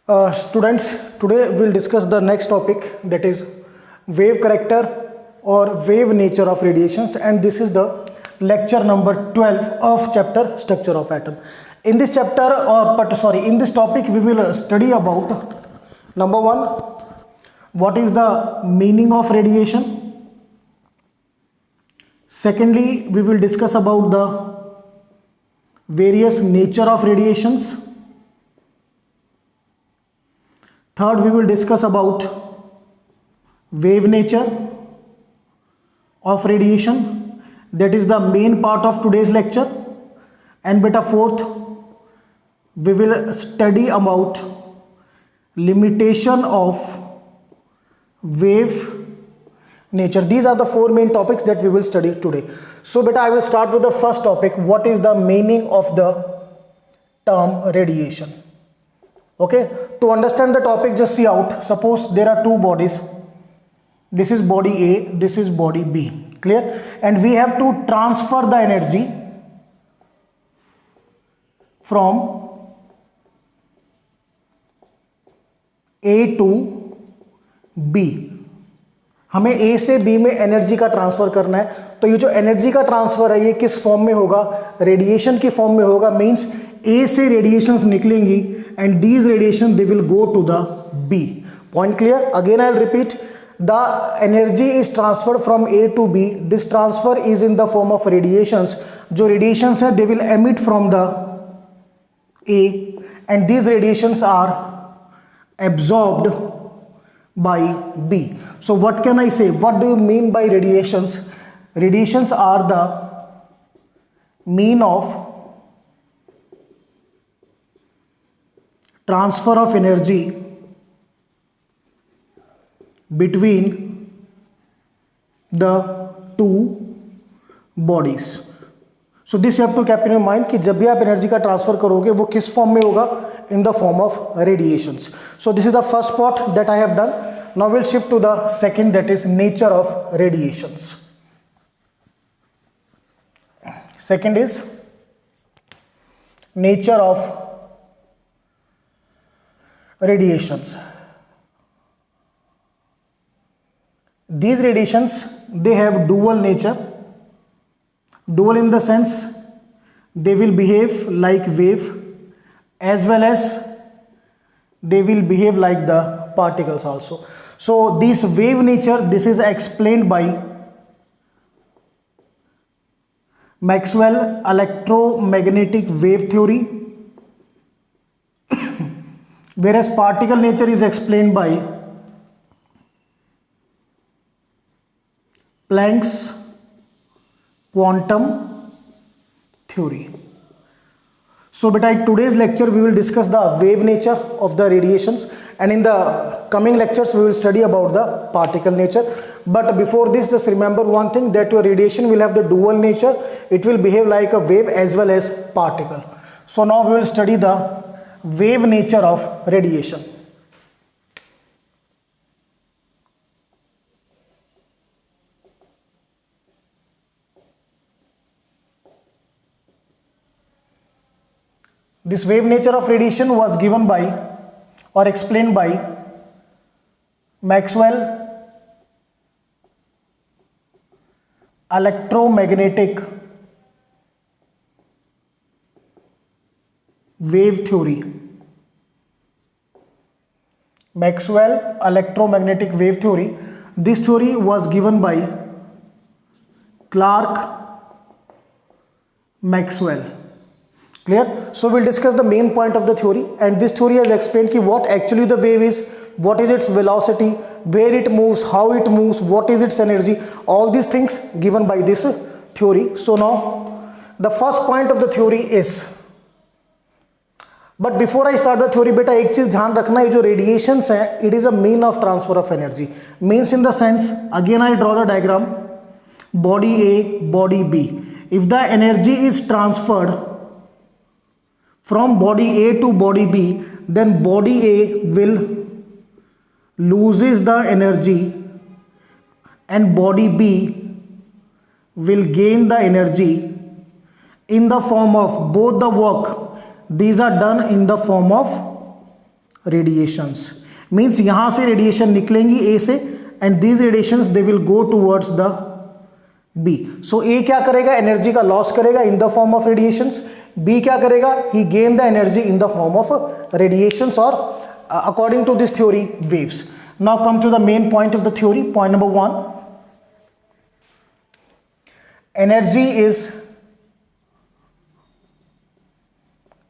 Students, today we'll discuss the next topic, that is wave character or wave nature of radiations, and this is the lecture number 12 of chapter structure of atom. In this in this topic we will study about number 1, what is the meaning of radiation. Secondly, we will discuss about the various nature of radiations. Third, we will discuss about wave nature of radiation. That is the main part of today's lecture. And beta fourth, we will study about limitation of wave nature. These are the four main topics that we will study today. So beta, I will start with the first topic. What is the meaning of the term radiation? Okay, to understand the topic, just see out. Suppose there are two bodies. This is body A, this is body B. Clear? And we have to transfer the energy from A to B. हमें A से B में energy का transfer करना है. तो ये जो energy का ट्रांसफर है ये किस फॉर्म में होगा? रेडिएशन की फॉर्म में होगा. मींस A से रेडिएशंस निकलेंगी and these radiation they will go to the B. Point clear? Again I will repeat. The energy is transferred from A to B. This transfer is in the form of radiations. जो radiations हैं they will emit from the A and these radiations are absorbed by B. So what can I say? What do you mean by radiations? Radiations are the mean of transfer of energy between the two bodies. So this you have to keep in your mind कि जब भी आप energy का transfer करोगे वो किस form में होगा? In the form of radiations. So this is the first part that I have done. Now we'll shift to the second, that is nature of radiations. Second is nature of radiations. These radiations, they have dual nature. Dual in the sense they will behave like wave as well as they will behave like the particles also. So this wave nature, this is explained by Maxwell electromagnetic wave theory, whereas particle nature is explained by Planck's quantum theory. So beta, in today's lecture we will discuss the wave nature of the radiations, and in the coming lectures we will study about the particle nature. But before this, just remember one thing, that your radiation will have the dual nature. It will behave like a wave as well as particle. So now we will study the wave nature of radiation. This wave nature of radiation was given by or explained by Maxwell electromagnetic wave theory. Maxwell electromagnetic wave theory. This theory was given by Clerk Maxwell. Clear? So we'll discuss the main point of the theory, and this theory has explained ki what actually the wave is, what is its velocity, where it moves, how it moves, what is its energy, all these things given by this theory. So now the first point of the theory is, but before I start the theory, beta एक चीज ध्यान रखना, ये जो radiations है, it is a mean of transfer of energy. Means in the sense, again I draw the diagram, body A, body B. If the energy is transferred from body A to body B, then body A will loses the energy and body B will gain the energy in the form of both the work. These are done in the form of radiations, means यहां से radiation निकलेंगी A से and these radiations they will go towards the B. So A क्या करेगा, energy का loss करेगा in the form of radiations. B क्या करेगा, he gain the energy in the form of radiations और according to this theory waves. Now come to the main point of the theory. Point number 1, energy is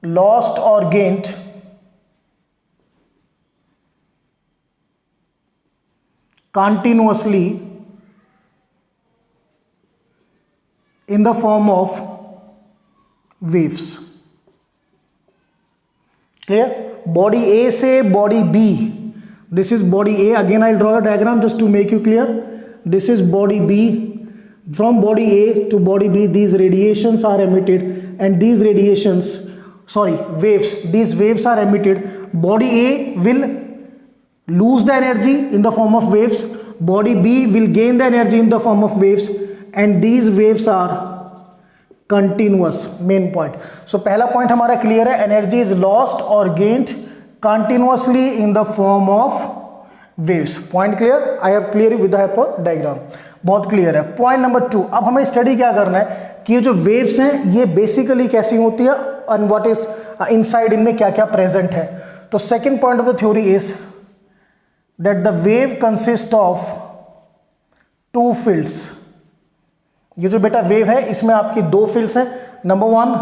lost or gained continuously in the form of waves. Clear? Body A से body B, this is body A. Again I'll draw the diagram just to make you clear. This is body B. From body A to body B, these radiations are emitted, and these radiations, waves, these waves are emitted. Body A will lose the energy in the form of waves, body B will gain the energy in the form of waves, and these waves are continuous. Main point. So पहला point हमारा clear है, energy is lost or gained continuously in the form of waves. Point clear? I have cleared with the help of diagram. बहुत clear है. Point number 2, अब हमें study क्या करना है कि ये जो वेव्स हैं ये बेसिकली कैसी होती है और व्हाट इज इनसाइड, इनमें क्या क्या प्रेजेंट है. तो second point of the theory is that the wave consist of two fields. ये जो बेटा वेव है इसमें आपकी दो फील्ड्स हैं. Number 1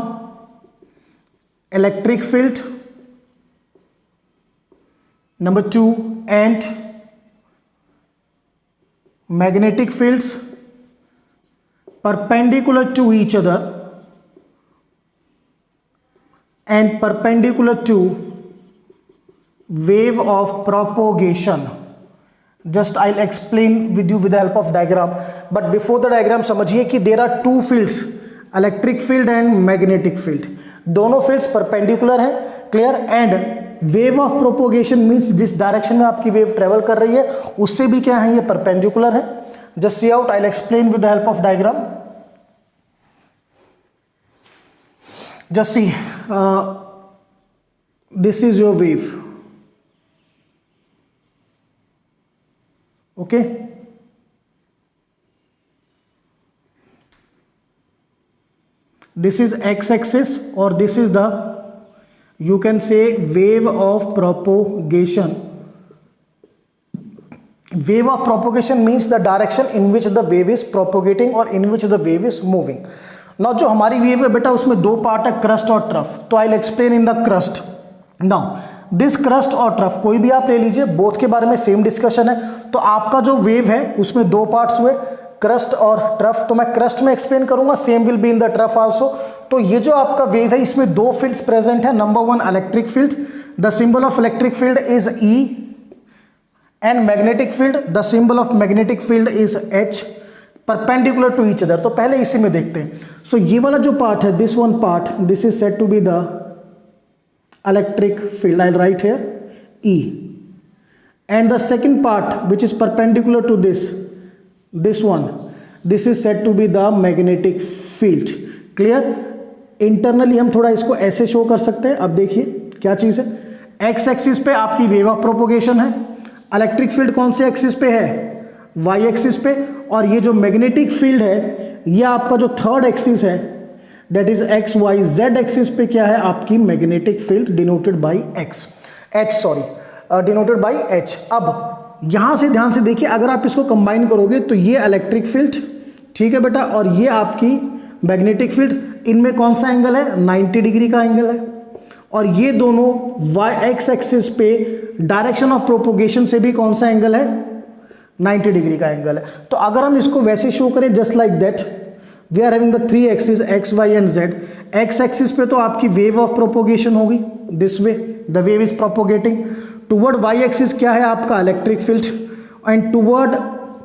electric field, number 2 and magnetic fields perpendicular to each other and perpendicular to wave of propagation. Just I'll explain with you with the help of diagram, but before the diagram समझिए कि there are two fields, electric field and magnetic field. दोनों fields perpendicular है, clear, and wave of propagation means जिस direction में आपकी wave travel कर रही है उससे भी क्या है, ये परपेंडिकुलर है. Just see out, I will explain with the help of diagram. Just see, this is your wave, okay. This is x axis और this is the, you can say, wave of propagation. Wave of propagation means the direction in which the wave is propagating or in which the wave is moving. Now जो हमारी wave है बेटा उसमें दो part है, crust और trough. तो आई will explain in the crust. Now this crust और ट्रफ कोई भी आप ले लीजिए, बोथ के बारे में सेम डिस्कशन है. तो आपका जो वेव है उसमें दो पार्ट्स हुए, क्रस्ट और ट्रफ. तो मैं क्रस्ट में एक्सप्लेन करूंगा, same will be in the trough also. तो ये जो आपका वेव है इसमें दो फील्ड्स प्रेजेंट है. Number 1 electric field, the symbol of electric field is E, and magnetic field, the symbol of magnetic field is H, perpendicular to each other. तो पहले इसी में देखते हैं. सो ये वाला जो पार्ट है, this one part, this is said to be the electric field. I will write here E, and the second part which is perpendicular to this one, this is said to be the magnetic field. Clear? Internally हम थोड़ा इसको ऐसे show कर सकते हैं. अब देखिए क्या चीज है, एक्स एक्सिस पे आपकी वेव ऑफ प्रोपोगेशन है, इलेक्ट्रिक फील्ड कौन से एक्सिस पे है, वाई एक्सिस पे, और ये जो मैग्नेटिक फील्ड है ये आपका जो थर्ड एक्सिस है that is x y z axis पे क्या है, आपकी magnetic field denoted by denoted by H. अब यहां से ध्यान से देखिए, अगर आप इसको कंबाइन करोगे तो ये इलेक्ट्रिक फील्ड, ठीक है बेटा, और ये आपकी मैग्नेटिक फील्ड, इनमें कौन सा एंगल है, 90 डिग्री का एंगल है. और ये दोनों वाई एक्स एक्सिस पे डायरेक्शन ऑफ प्रोपोगेशन से भी कौन सा एंगल है, 90 डिग्री का एंगल है. तो अगर हम इसको वैसे शो करें just like that, we are having the three axis x y and z. X axis पे तो आपकी वेव ऑफ प्रोपोगेशन होगी this way, the wave is propagating. Toward y axis क्या है आपका electric field, and toward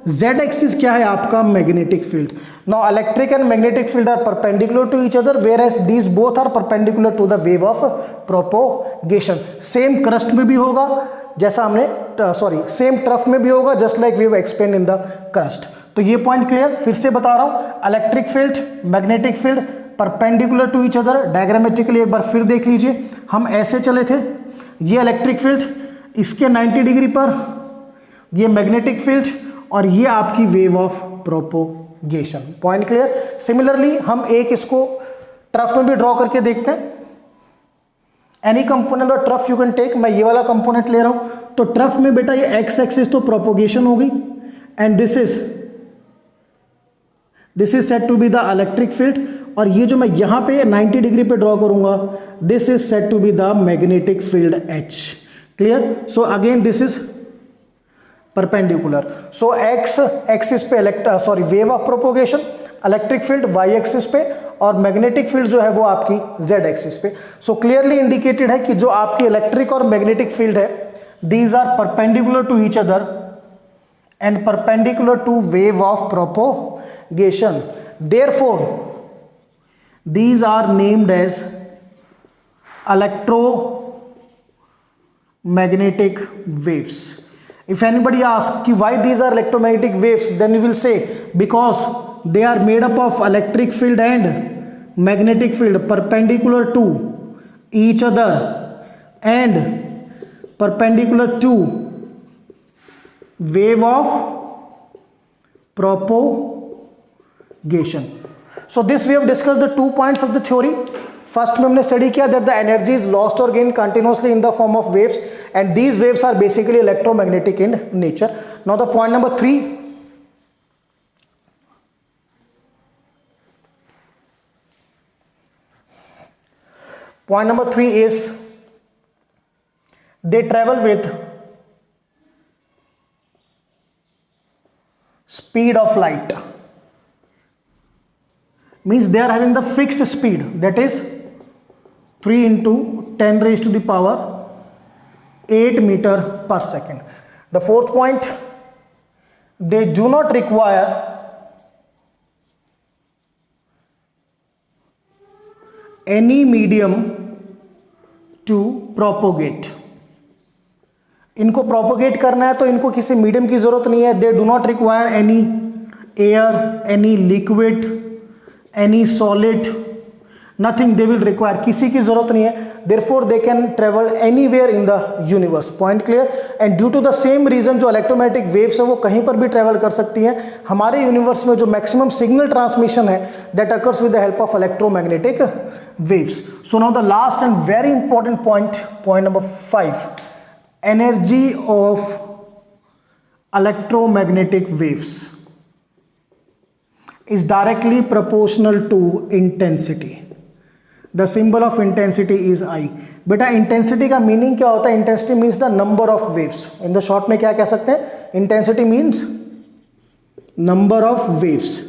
z axis क्या है आपका magnetic field. Now electric and magnetic field are perpendicular to each other, whereas these both are perpendicular to the wave of propagation. Same crust में भी होगा जैसा हमने, same trough में भी होगा, just like we have explained in the crest. तो ये पॉइंट क्लियर, फिर से बता रहा हूं, electric field magnetic field perpendicular to each other. Diagrammatically एक बार फिर देख लीजिए, हम ऐसे चले थे, ये इलेक्ट्रिक फील्ड, इसके 90 डिग्री पर ये मैग्नेटिक फील्ड, और ये आपकी wave of propagation. Point clear. Similarly हम एक इसको ट्रफ में भी ड्रॉ करके देखते हैं। Any component of trough you can take. मैं ये वाला कंपोनेंट ले रहा हूं, तो ट्रफ में बेटा ये एक्स एक्सिस तो प्रोपोगेशन होगी, and this is set to be the electric field, और ये जो मैं यहां पे 90 डिग्री पे ड्रॉ करूंगा, this is set to be the magnetic field H. Clear. So again this is perpendicular. So x axis पे wave of propagation, electric field y axis पे, और मैग्नेटिक फील्ड जो है वो आपकी जेड एक्सिस पे। सो क्लियरली इंडिकेटेड है कि जो आपकी इलेक्ट्रिक और मैग्नेटिक फील्ड है, these are perpendicular to each other and perpendicular to wave of propagation. Therefore, these are named as electromagnetic waves. If anybody asks why these are electromagnetic waves, then you will say because they are made up of electric field and magnetic field perpendicular to each other and perpendicular to wave of propagation. So this we have discussed the 2 points of the theory. First में हमने study किया that the energy is lost or gained continuously in the form of waves, and these waves are basically electromagnetic in nature. Now the point number 3. Point number 3 is they travel with speed of light. Means they are having the fixed speed, that is 3 into 10 raised to the power 8 meter per second. The fourth point, they do not require any medium to propagate. इनको propagate करना है तो इनको किसी medium की जरूरत नहीं है. They do not require any air, any liquid, any solid, nothing they will require. किसी की जरूरत नहीं है. Therefore they can travel anywhere in the universe. Point clear. And due to the same reason जो इलेक्ट्रोमैग्नेटिक वेव्स है वो कहीं पर भी ट्रेवल कर सकती हैं. हमारे यूनिवर्स में जो मैक्सिमम सिग्नल ट्रांसमिशन है that occurs with the help of electromagnetic waves. So now the last and very important point, point number 5. Energy of electromagnetic waves is directly proportional to intensity. The symbol of intensity is I. बेटा intensity का meaning क्या होता है? Intensity means the number of waves. In the short में क्या कह सकते हैं? Intensity means number of waves.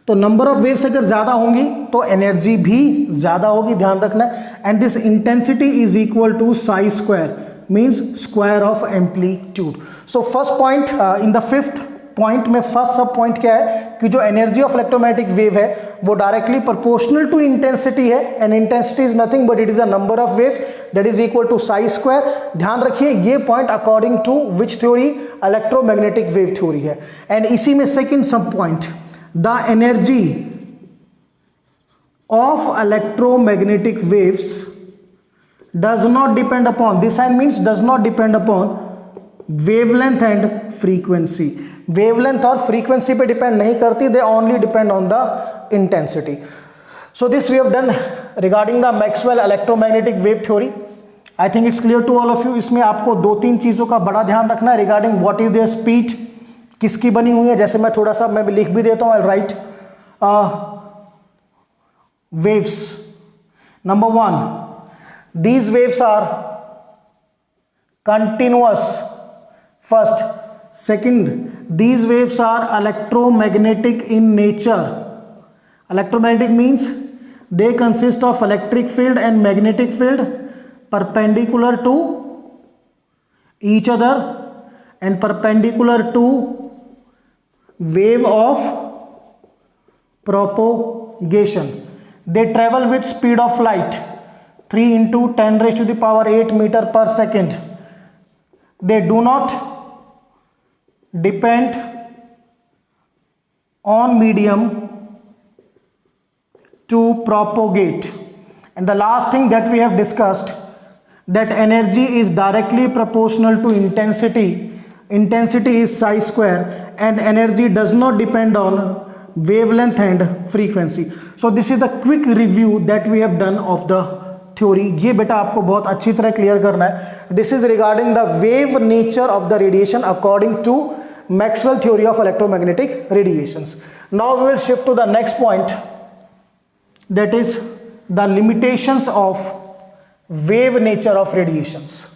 तो नंबर ऑफ वेव्स अगर ज्यादा होंगी तो एनर्जी भी ज्यादा होगी, ध्यान रखना है. And this intensity is equal to psi square, means square of amplitude. So first point in the fifth point में फर्स्ट सब पॉइंट क्या है कि जो एनर्जी ऑफ इलेक्ट्रोमैग्नेटिक वेव है वो डायरेक्टली प्रोपोर्शनल टू इंटेंसिटी है. And intensity is nothing but it is a number of waves that is equal to psi square. ध्यान रखिए ये point according to which theory? Electromagnetic wave theory है. And इसी में second sub point, the energy of electromagnetic waves does not depend upon, this sign means does not depend upon wavelength and frequency. wavelength और frequency पे depend नहीं करती, they only depend on the intensity. So this we have done regarding the Maxwell electromagnetic wave theory. I think it's clear to all of you. इसमें आपको 2-3 चीज़ों का बड़ा ध्यान रखना है regarding what is their speed, किसकी बनी हुई है. जैसे मैं थोड़ा सा मैं लिख भी देता हूं. I write waves. Number 1, these waves are continuous. First. Second, these waves are electromagnetic in nature. Electromagnetic means they consist of electric field and magnetic field perpendicular to each other and perpendicular to wave of propagation. They travel with speed of light 3 into 10 raised to the power 8 meter per second. They do not depend on medium to propagate. And the last thing that we have discussed, that energy is directly proportional to intensity. Intensity is psi square and energy does not depend on wavelength and frequency. So this is the quick review that we have done of the theory. ये बेटा आपको बहुत अच्छी तरह clear करना है. This is regarding the wave nature of the radiation according to Maxwell theory of electromagnetic radiations. Now we will shift to the next point, that is the limitations of wave nature of radiations.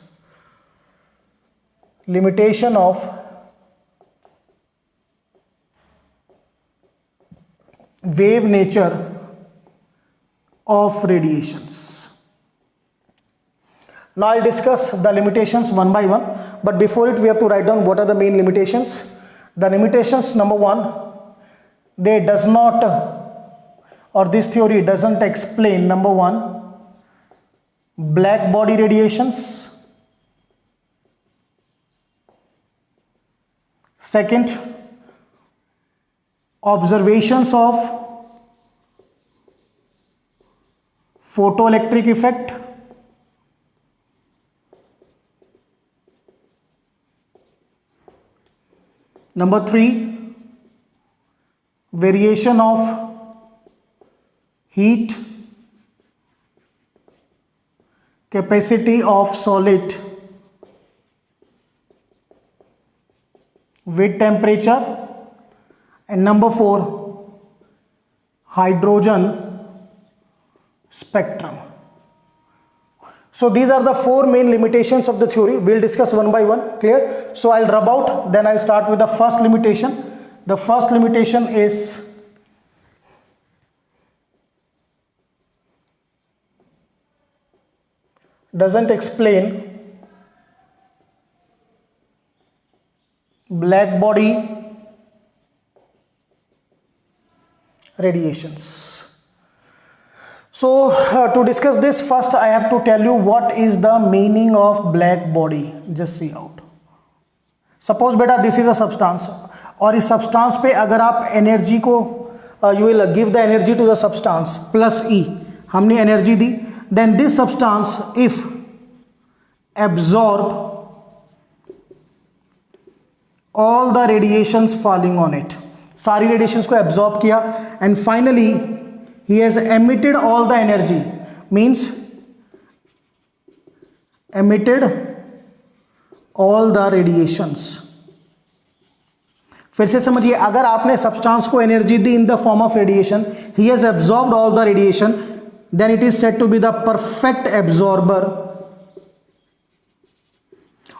Limitation of wave nature of radiations. Now I'll discuss the limitations one by one, but before it we have to write down what are the main limitations. The limitations, number one, they does not, or this theory doesn't explain, number one, black body radiations. Second, observations of photoelectric effect. Number three, variation of heat capacity of solid with temperature. And number four, hydrogen spectrum. So these are the four main limitations of the theory. We'll discuss one by one. Clear? So I'll rub out, then I'll start with the first limitation. The first limitation is doesn't explain black body radiations. So to discuss this, first I have to tell you what is the meaning of black body. Just see out. Suppose बेटा this is a substance, और इस substance पे अगर आप energy को you will give the energy to the substance plus E, हमने energy the, then this substance if absorb all the radiations falling on it, सारी radiations को absorb किया, and finally he has emitted all the energy, means emitted all the radiations. फिर से समझिए, अगर आपने substance को एनर्जी दी in the form of radiation, he has absorbed all the radiation, then it is said to be the perfect absorber.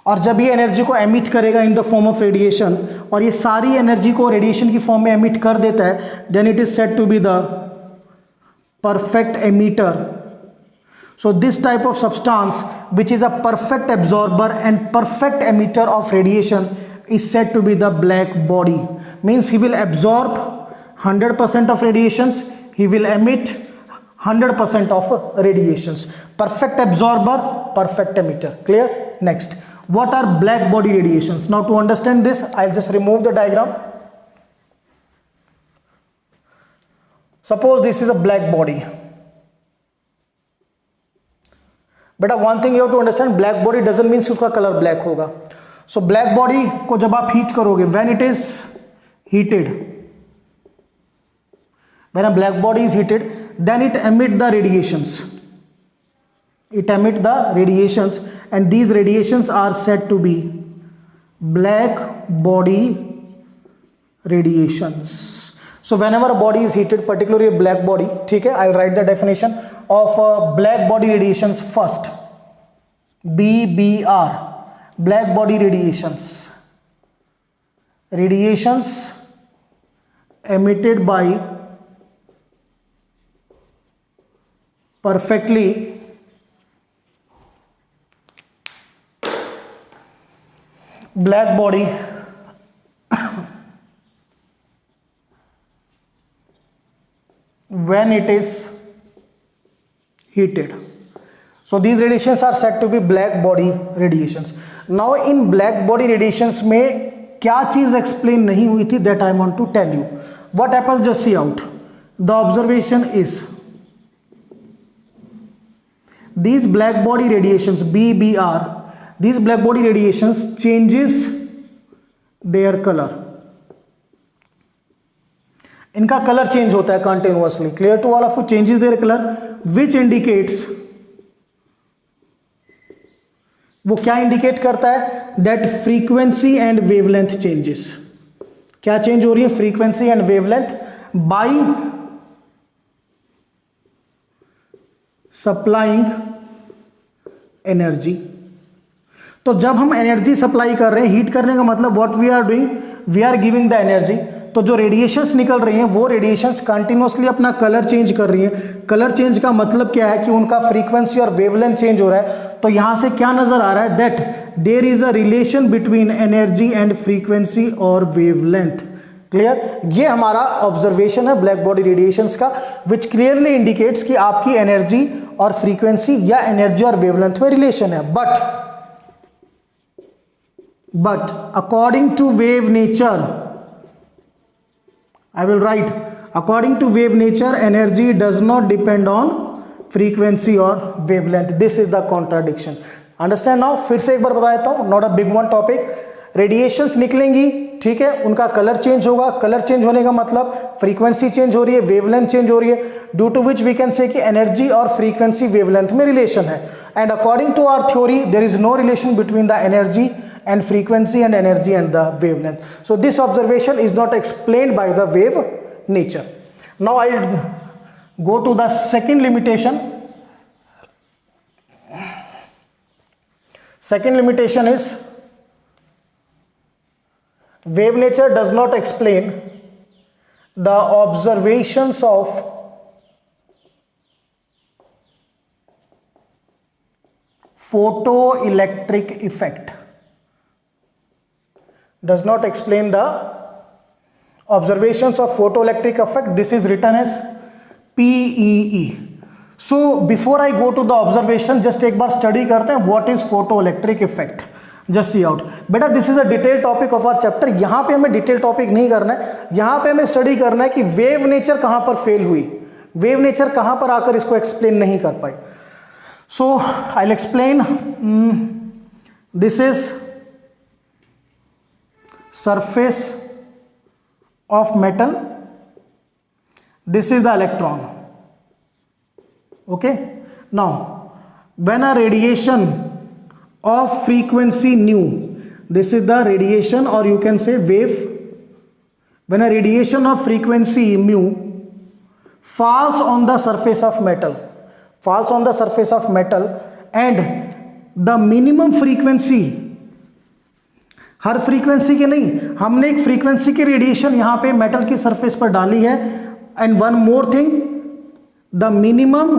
और जब ये एनर्जी को एमिट करेगा in the form of radiation, और ये सारी एनर्जी को रेडिएशन की फॉर्म में एमिट कर देता है, then it is said to be the perfect emitter. So this type of substance which is a perfect absorber and perfect emitter of radiation is said to be the black body. Means he will absorb 100% of radiations, he will emit 100% of radiations. Perfect absorber, perfect emitter. Clear? Next, what are black body radiations? Now to understand this, I'll just remove the diagram. Suppose this is a black body. बेटा one thing you have to understand, black body doesn't mean उसका color black होगा. So black body को जब आप heat करोगे, when it is heated, when a black body is heated, then it emit the radiations. It emit the radiations, and these radiations are said to be black body radiations. So whenever a body is heated, particularly a black body, ठीक है, I'll write the definition of black body radiations first. BBR, black body radiations. Radiations emitted by perfectly black body when it is heated. So these radiations are said to be black body radiations. Now in black body radiations में क्या चीज explain नहीं हुई थी, that I want to tell you. What happens, just see out. The observation is these black body radiations BBR, these black body radiations changes their color, इनका colour change होता है continuously, clear to all of you, changes their colour which indicates, वो क्या indicate करता है, that frequency and wavelength changes, क्या change हो रही है, frequency and wavelength by supplying energy. तो जब हम एनर्जी सप्लाई कर रहे हैं, हीट करने का मतलब what we are doing, we are giving the energy. तो जो रेडिएशंस निकल रही हैं वो रेडिएशंस कंटिन्यूअसली अपना कलर चेंज कर रही हैं। कलर चेंज का मतलब क्या है कि उनका फ्रीक्वेंसी और वेवलेंथ चेंज हो रहा है। तो यहां से क्या नजर आ रहा है, that there is a relation between energy and frequency और वेवलेंथ। क्लियर, ये हमारा ऑब्जर्वेशन है ब्लैक बॉडी रेडिएशंस का, विच क्लियरली इंडिकेट्स कि आपकी एनर्जी और फ्रीक्वेंसी या एनर्जी और वेवलेंथ में रिलेशन है। But according to wave nature, I will write, according to wave nature, energy does not depend on frequency or wavelength. This is the contradiction. Understand now? फिर से एक बार बता देता हूँ, not a big one topic. Radiations निकलेंगी, ठीक है, उनका कलर चेंज होगा, कलर चेंज होने का मतलब फ्रीक्वेंसी चेंज हो रही है, वेवलेंथ चेंज हो रही है, due to which we can say कि एनर्जी और फ्रीक्वेंसी वेवलेंथ में रिलेशन है। And according to our theory there is no relation between the energy and frequency and energy and the wavelength. So this observation is not explained by the wave nature. Now I'll go to the second limitation. Second limitation is wave nature does not explain the observations of photoelectric effect. Does not explain the observations of photoelectric effect. This is written as PEE. So before I go to the observation, just एक बार study करते हैं what is photoelectric effect. Just see out. बेटा this is a detailed topic of our chapter. यहाँ पे हमें detailed topic नहीं करना है, यहाँ पे हमें study करना है कि wave nature कहाँ पर fail हुई, wave nature कहाँ पर आकर इसको explain नहीं कर पाई. So I'll explain. This is surface of metal, this is the electron. Okay, now when a radiation of frequency nu, this is the radiation or you can say wave, when a radiation of frequency mu falls on the surface of metal, falls on the surface of metal, and the minimum frequency, her frequency के नहीं, हमने एक frequency की radiation यहां पे metal की surface पर डाली है। And one more thing, the minimum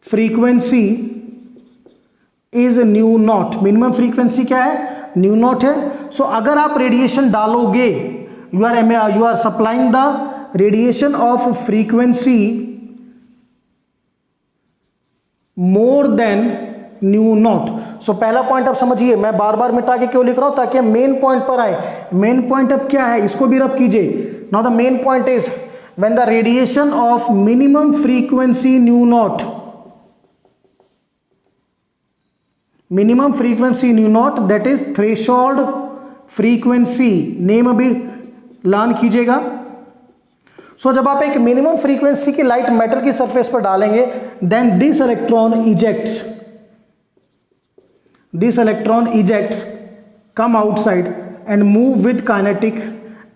frequency is new naught. Minimum frequency क्या है, न्यू नॉट है। सो अगर आप रेडिएशन डालोगे, you are supplying the radiation of frequency more than nu naught. So पहला पॉइंट आप समझिए, मैं बार बार मिटा के क्यों लिख रहा हूं, ताकि मेन पॉइंट पर आए। मेन पॉइंट अब क्या है, इसको भी रब कीजिए। Now the main point is when the radiation of minimum frequency nu naught, minimum frequency nu naught, that is threshold frequency, name अभी लर्न कीजिएगा। सो जब आप एक मिनिमम फ्रीक्वेंसी की लाइट मेटल की सरफेस पर डालेंगे, then this electron ejects, this electron ejects, come outside and move with kinetic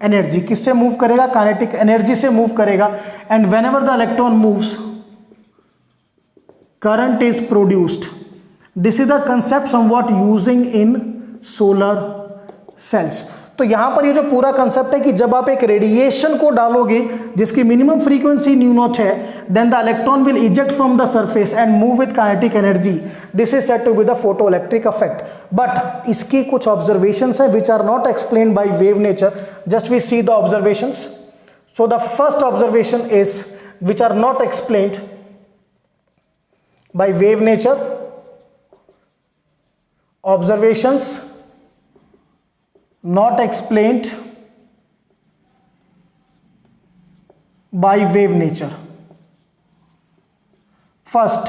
energy. किससे मूव करेगा, काइनेटिक एनर्जी से मूव करेगा। And whenever the electron moves, current is produced. This is the concept somewhat using in solar cells. तो यहां पर ये जो पूरा कंसेप्ट है कि जब आप एक रेडिएशन को डालोगे जिसकी मिनिमम फ्रीक्वेंसी न्यू नॉट है, then the electron will eject from the surface and move with kinetic energy. This is said to be the photoelectric effect. But इसकी कुछ ऑब्जर्वेशंस है which are not explained by wave nature. Just we see the observations. So the first observation is which are not explained by wave nature, observations not explained by wave nature. First,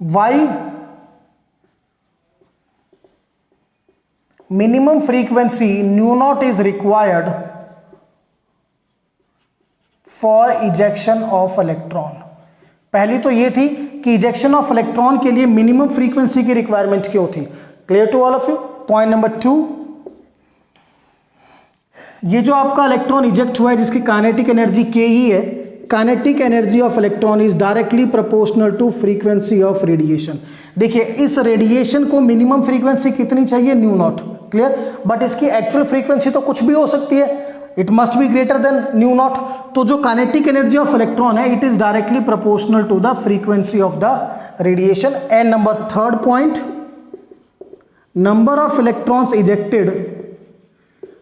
why minimum frequency nu not is required for ejection of electron. पहली तो ये थी कि ejection of electron के लिए minimum frequency की requirement क्यों थी। Clear to all of you. Point number 2, ये जो आपका इलेक्ट्रॉन इजेक्ट हुआ है जिसकी काइनेटिक एनर्जी के ही है, kinetic energy of electron is directly proportional to frequency of radiation. देखिए इस रेडिएशन को मिनिमम फ्रीक्वेंसी कितनी चाहिए, न्यू नॉट। क्लियर। बट इसकी एक्चुअल फ्रीक्वेंसी तो कुछ भी हो सकती है, it must be greater than nu naught. तो जो काइनेटिक एनर्जी ऑफ इलेक्ट्रॉन है it is directly proportional to the frequency of the radiation. And number 3rd point, number of electrons ejected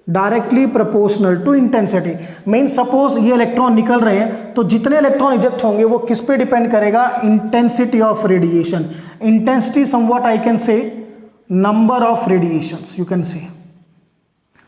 directly proportional to intensity. Mean suppose ये electron निकल रहे हैं तो जितने electron eject होंगे वो किस पे डिपेंड करेगा, intensity of radiation. Intensity somewhat I can say number of radiations you can say.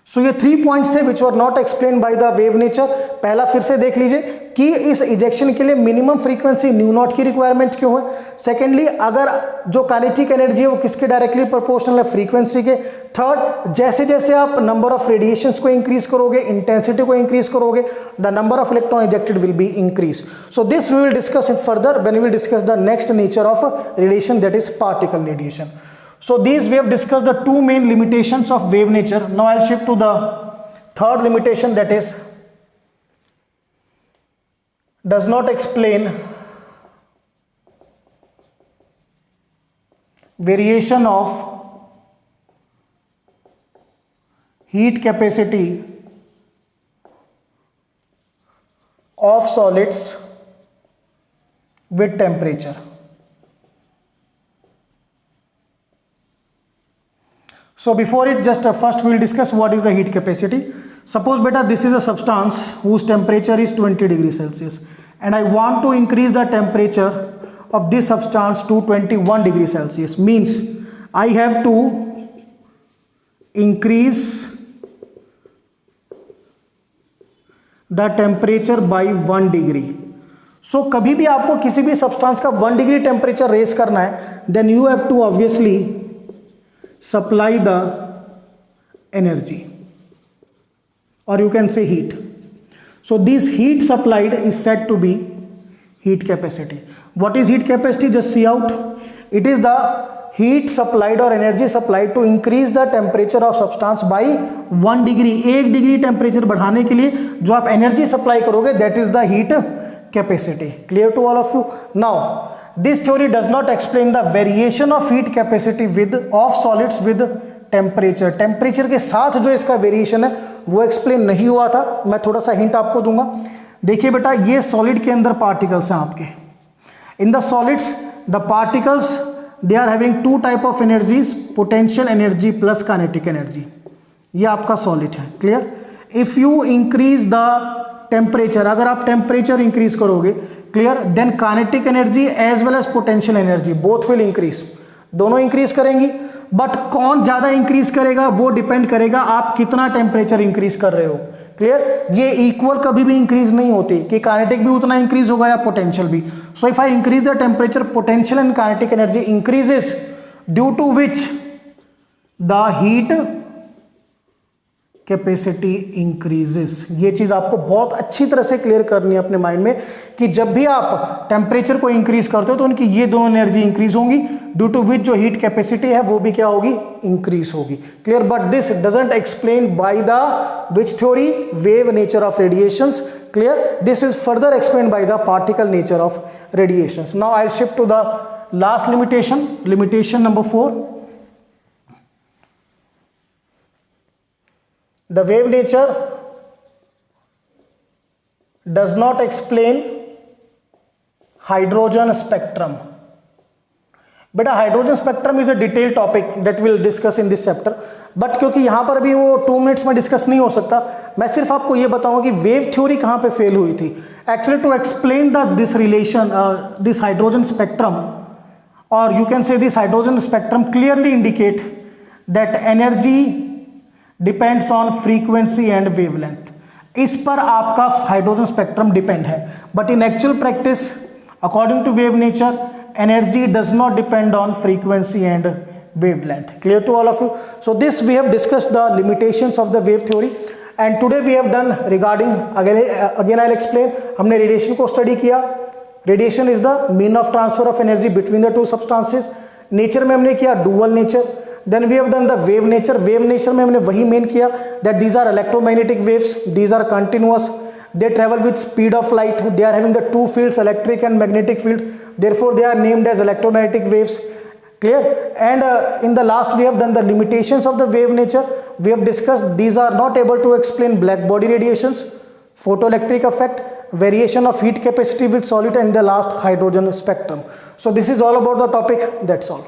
So ये 3 पॉइंट्स थे which were not explain by the wave nature. पहला फिर से देख लीजिए कि इस इजेक्शन के लिए मिनिमम फ्रीक्वेंसी न्यू नॉट की रिक्वायरमेंट क्यों है। सेकेंडली, अगर जो काइनेटिक एनर्जी है वो किसके डायरेक्टली प्रोपोर्शनल है, फ्रीक्वेंसी के। थर्ड, जैसे जैसे आप नंबर ऑफ रेडिएशंस को इंक्रीज करोगे, इंटेंसिटी को इंक्रीज करोगे, the number of electron ejected will be increase. So this we will discuss in further when we will discuss the next nature of radiation, that is particle radiation. So these we have discussed the two main limitations of wave nature. Now I'll shift to the third limitation, that is does not explain variation of heat capacity of solids with temperature. So before it, just first we will discuss what is the heat capacity. Suppose beta this is a substance whose temperature is 20 degrees Celsius and I want to increase the temperature of this substance to 21 degrees Celsius. Means I have to increase the temperature by 1 degree. So कभी भी आपको किसी भी substance का 1 degree temperature raise करना है, then you have to obviously supply the energy, or you can say heat. So this heat supplied is said to be heat capacity. What is heat capacity? Just see out. It is the heat supplied or energy supplied to increase the temperature of substance by 1 degree. 1 degree temperature बढ़ाने के लिए जो आप energy supply करोगे, that is the heat capacity. Clear to all of you? Now this theory does not explain the variation of heat capacity of solids with temperature. Temperature के साथ जो इसका वेरिएशन है वो एक्सप्लेन नहीं हुआ था. मैं थोड़ा सा हिंट आपको दूंगा. देखिए बेटा, ये सॉलिड के अंदर पार्टिकल्स हैं आपके. In the solids the particles they are having 2 type of energies, potential energy plus kinetic energy. ये आपका सॉलिड है. Clear. If you increase the temperature, अगर आप टेम्परेचर इंक्रीज करोगे, clear, then kinetic energy as well as potential energy both will increase. दोनों increase करेंगी. But कौन ज्यादा इंक्रीज करेगा वो डिपेंड करेगा आप कितना टेम्परेचर इंक्रीज कर रहे हो. क्लियर. ये इक्वल कभी भी इंक्रीज नहीं होती कि काइनेटिक भी उतना इंक्रीज होगा या पोटेंशियल भी. So if I increase the temperature, potential and kinetic energy increases, due to which the heat capacity increases. ये चीज आपको बहुत अच्छी तरह से क्लियर करनी है अपने माइंड में कि जब भी आप टेम्परेचर को इंक्रीज करते हो तो उनकी ये दोनों एनर्जी इंक्रीज होंगी, ड्यू टू विच जो हीट कैपेसिटी है वो भी क्या होगी, इंक्रीज होगी. Clear. But this doesn't explain by the which theory, wave nature of radiations. Clear. This is further explain by the particle nature of radiations. Now I shift to the last limitation, limitation number 4. The wave nature does not explain hydrogen spectrum. बेटा hydrogen spectrum is a detail topic that will discuss in this chapter. But क्योंकि यहां पर भी वो 2 minutes में discuss नहीं हो सकता, मैं सिर्फ आपको ये बताऊंगा कि वेव थ्योरी कहां पे फेल हुई थी. Actually to explain this relation, this hydrogen spectrum, और you can say this hydrogen spectrum clearly indicate that energy depends on frequency and wavelength. इस पर आपका हाइड्रोजन स्पेक्ट्रम डिपेंड है. But in actual practice According to wave nature, energy does not depend on frequency and wavelength. Clear to all of you? So this we have discussed the limitations of the wave theory, and today we have done regarding, again I'll explain, हमने radiation को study किया. Radiation is the mean of transfer of energy between the two substances. Nature में हमने किया dual nature. Then we have done the wave nature. Wave nature में हमने वही main किया that these are electromagnetic waves, these are continuous, they travel with speed of light, they are having the two fields, electric and magnetic field, therefore they are named as electromagnetic waves. Clear? And in the last we have done the limitations of the wave nature. We have discussed these are not able to explain black body radiations, photoelectric effect, variation of heat capacity with solid, and the last hydrogen spectrum. So this is all about the topic. That's all.